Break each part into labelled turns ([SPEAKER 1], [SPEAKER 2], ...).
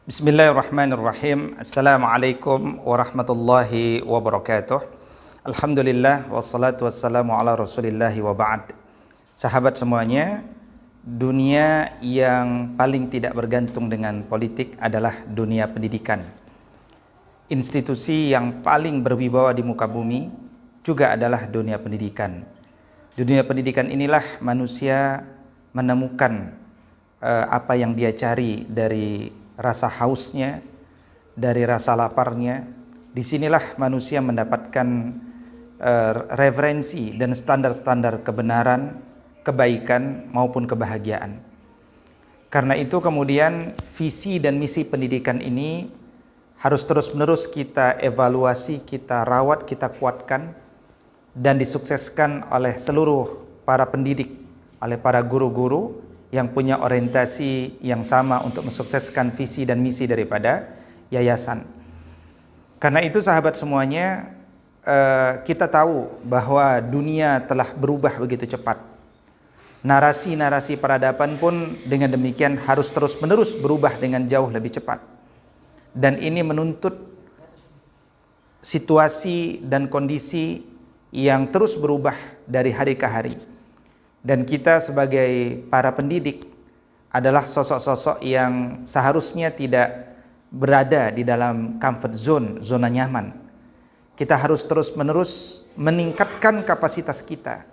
[SPEAKER 1] Bismillahirrahmanirrahim. Assalamualaikum warahmatullahi wabarakatuh. Alhamdulillah wassalatu wassalamu ala rasulillahi wa ba'd. Sahabat semuanya, dunia yang paling tidak bergantung dengan politik adalah dunia pendidikan. Institusi yang paling berwibawa di muka bumi juga adalah dunia pendidikan. Dunia pendidikan inilah manusia menemukan apa yang dia cari dari rasa hausnya, dari rasa laparnya. Disinilah manusia mendapatkan referensi dan standar-standar kebenaran, kebaikan maupun kebahagiaan. Karena itu kemudian visi dan misi pendidikan ini harus terus-menerus kita evaluasi, kita rawat, kita kuatkan, dan disukseskan oleh seluruh para pendidik, oleh para guru-guru yang punya orientasi yang sama untuk mensukseskan visi dan misi daripada yayasan. Karena itu sahabat semuanya, kita tahu bahwa dunia telah berubah begitu cepat. Narasi-narasi peradaban pun dengan demikian harus terus-menerus berubah dengan jauh lebih cepat. Dan ini menuntut situasi dan kondisi yang terus berubah dari hari ke hari. Dan kita sebagai para pendidik adalah sosok-sosok yang seharusnya tidak berada di dalam comfort zone, zona nyaman. Kita harus terus-menerus meningkatkan kapasitas kita.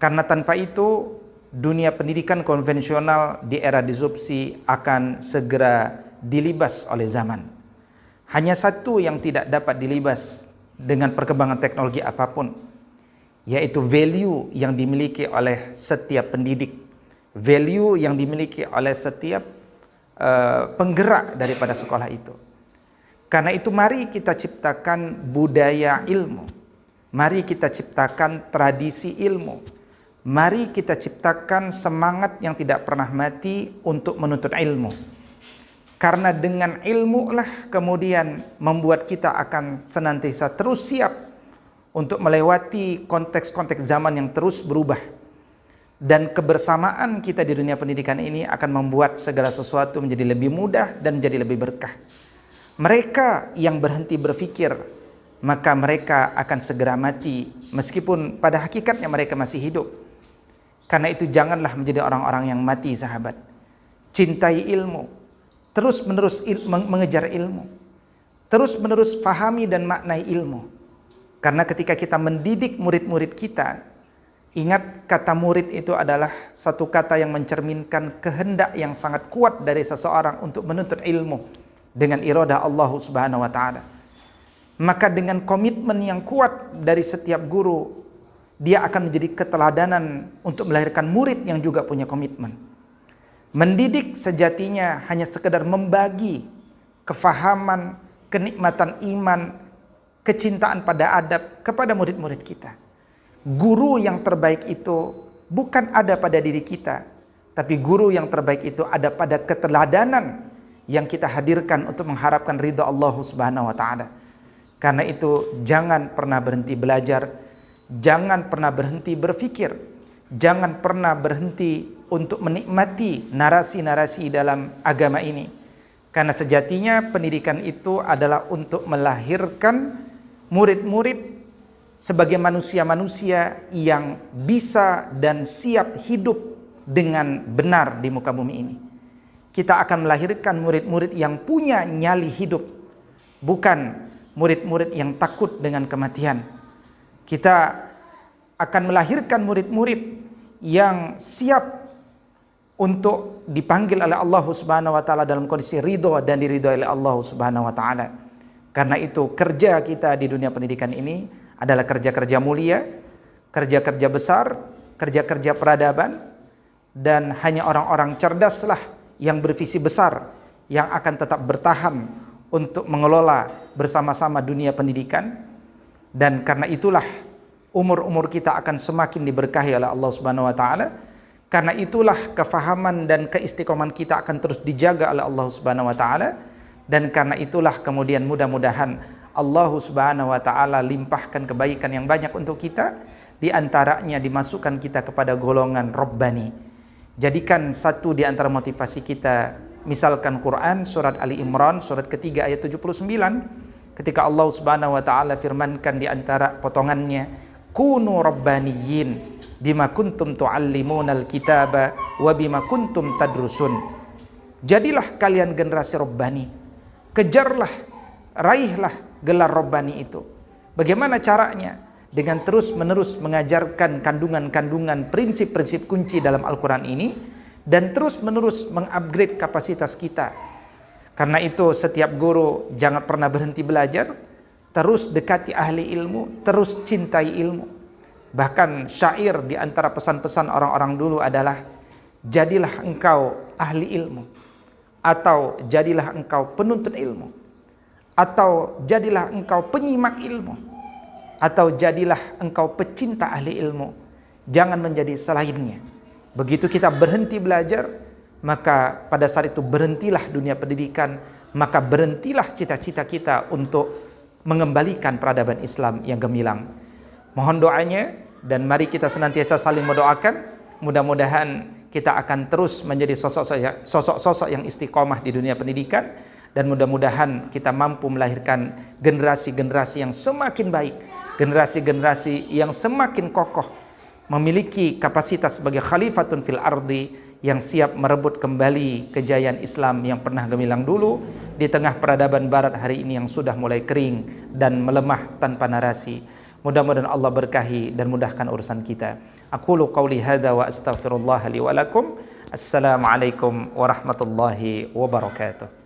[SPEAKER 1] Karena tanpa itu, dunia pendidikan konvensional di era disrupsi akan segera dilibas oleh zaman. Hanya satu yang tidak dapat dilibas dengan perkembangan teknologi apapun, yaitu value yang dimiliki oleh setiap pendidik, value yang dimiliki oleh setiap penggerak daripada sekolah itu. Karena itu mari kita ciptakan budaya ilmu, mari kita ciptakan tradisi ilmu, mari kita ciptakan semangat yang tidak pernah mati untuk menuntut ilmu. Karena dengan ilmu lah kemudian membuat kita akan senantiasa terus siap untuk melewati konteks-konteks zaman yang terus berubah. Dan kebersamaan kita di dunia pendidikan ini akan membuat segala sesuatu menjadi lebih mudah dan menjadi lebih berkah. Mereka yang berhenti berpikir, maka mereka akan segera mati, meskipun pada hakikatnya mereka masih hidup. Karena itu janganlah menjadi orang-orang yang mati, sahabat. Cintai ilmu, terus-menerus mengejar ilmu, terus-menerus fahami dan maknai ilmu. Karena ketika kita mendidik murid-murid kita, ingat kata murid itu adalah satu kata yang mencerminkan kehendak yang sangat kuat dari seseorang untuk menuntut ilmu dengan iradah Allah Subhanahu wa taala. Maka dengan komitmen yang kuat dari setiap guru, dia akan menjadi keteladanan untuk melahirkan murid yang juga punya komitmen. Mendidik sejatinya hanya sekedar membagi kefahaman, kenikmatan iman, kecintaan pada adab kepada murid-murid kita. Guru yang terbaik itu bukan ada pada diri kita, tapi guru yang terbaik itu ada pada keteladanan yang kita hadirkan untuk mengharapkan ridha Allah Subhanahu wa taala. Karena itu jangan pernah berhenti belajar, jangan pernah berhenti berpikir, jangan pernah berhenti untuk menikmati narasi-narasi dalam agama ini. Karena sejatinya pendidikan itu adalah untuk melahirkan murid-murid sebagai manusia-manusia yang bisa dan siap hidup dengan benar di muka bumi ini. Kita akan melahirkan murid-murid yang punya nyali hidup, bukan murid-murid yang takut dengan kematian. Kita akan melahirkan murid-murid yang siap untuk dipanggil oleh Allah Subhanahu wa taala dalam kondisi ridho dan diridhoi oleh Allah Subhanahu wa taala. Karena itu kerja kita di dunia pendidikan ini adalah kerja-kerja mulia, kerja-kerja besar, kerja-kerja peradaban, dan hanya orang-orang cerdaslah yang bervisi besar yang akan tetap bertahan untuk mengelola bersama-sama dunia pendidikan. Dan karena itulah umur-umur kita akan semakin diberkahi oleh Allah Subhanahu wa taala. Karena itulah kefahaman dan keistiqoman kita akan terus dijaga oleh Allah Subhanahu wa taala. Dan karena itulah kemudian mudah-mudahan Allah Subhanahu wa taala limpahkan kebaikan yang banyak untuk kita, di antaranya dimasukkan kita kepada golongan Rabbani. Jadikan satu di antara motivasi kita Misalkan Quran surat Ali Imran surat ketiga ayat 79, ketika Allah Subhanahu wa taala firmankan di antara potongannya, kunu rabbaniyin bima kuntum tuallimunal kitaba wa bima kuntum tadrusun. Jadilah kalian generasi rabbani. Kejarlah, raihlah gelar rabbani itu. Bagaimana caranya? Dengan terus-menerus mengajarkan kandungan-kandungan prinsip-prinsip kunci dalam Al-Quran ini, dan terus-menerus mengupgrade kapasitas kita. Karena itu setiap guru jangan pernah berhenti belajar, terus dekati ahli ilmu, terus cintai ilmu. Bahkan syair di antara pesan-pesan orang-orang dulu adalah, jadilah engkau ahli ilmu, atau jadilah engkau penuntut ilmu, atau jadilah engkau penyimak ilmu, atau jadilah engkau pecinta ahli ilmu. Jangan menjadi selainnya. Begitu kita berhenti belajar, maka pada saat itu berhentilah dunia pendidikan, maka berhentilah cita-cita kita untuk mengembalikan peradaban Islam yang gemilang. Mohon doanya, dan mari kita senantiasa saling mendoakan. Mudah-mudahan kita akan terus menjadi sosok-sosok yang istiqomah di dunia pendidikan, dan mudah-mudahan kita mampu melahirkan generasi-generasi yang semakin baik, generasi-generasi yang semakin kokoh, memiliki kapasitas sebagai khalifatun fil ardi, yang siap merebut kembali kejayaan Islam yang pernah gemilang dulu di tengah peradaban barat hari ini yang sudah mulai kering dan melemah tanpa narasi. Mudah-mudahan Allah berkahi dan mudahkan urusan kita. Aqulu qauli hadza wa astaghfirullah li wa lakum. Assalamualaikum warahmatullahi wabarakatuh.